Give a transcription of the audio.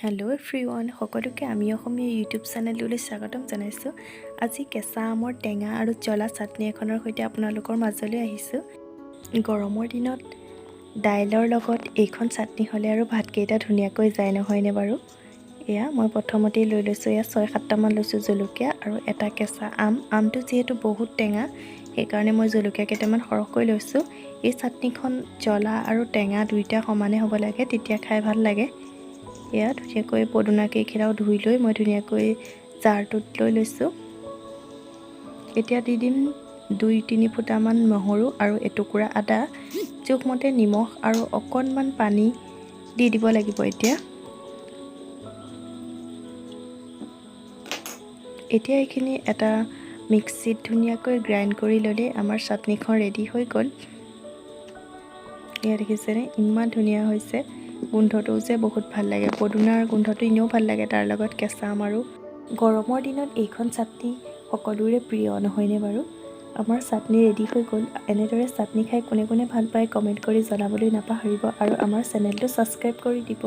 Hello' everyone, সকলোকে আমি অসমীয়া YouTube চেনেললৈ স্বাগতম জনাইছোঁ। আজি কেঁচা আমৰ টেঙা আৰু জ্বলা চাটনি এখনৰ সৈতে আপোনালোকৰ মাজলৈ আহিছোঁ। গৰমৰ দিনত দাইলৰ লগত এইখন চাটনি হ'লে আৰু ভাতকেইটা ধুনীয়াকৈ যায়, নহয়নে বাৰু? এয়া মই প্ৰথমতেই লৈ লৈছোঁ, এয়া 6-7টামান লৈছোঁ জলকীয়া আৰু এটা কেঁচা আমটো যিহেতু বহুত টেঙা, সেইকাৰণে মই জলকীয়া কেইটামান সৰহকৈ লৈছোঁ। এই চাটনিখন জ্বলা আৰু টেঙা দুয়োটা সমানে হ'ব লাগে, তেতিয়া খাই ভাল লাগে। এয়া ধুনীয়াকৈ পদুনা কেইখিলাও ধুই লৈ মই ধুনীয়াকৈ জাৰটোত লৈ লৈছোঁ। এতিয়া দি দিম 2-3 ফুটামান নহৰু আৰু এটুকুৰা আদা, জোখমতে নিমখ আৰু অকণমান পানী দি দিব লাগিব। এতিয়া এইখিনি এটা মিক্সিত ধুনীয়াকৈ গ্ৰাইণ্ড কৰি ল'লে আমাৰ চাটনিখন ৰেডি হৈ গ'ল। এয়া দেখিছেনে, ইমান ধুনীয়া হৈছে। গোন্ধটো যে বহুত ভাল লাগে, পদুনাৰ গোন্ধটো এনেও ভাল লাগে, তাৰ লগত কেঁচা আম আৰু গৰমৰ দিনত এইখন চাটনি সকলোৰে প্ৰিয়, নহয়নে বাৰু? আমাৰ চাটনি ৰেডি হৈ গ'ল। এনেদৰে চাটনি খাই কোনে কোনে ভাল পায় কমেণ্ট কৰি জনাবলৈ নাপাহৰিব আৰু আমাৰ চেনেলটো ছাবস্ক্ৰাইব কৰি দিব।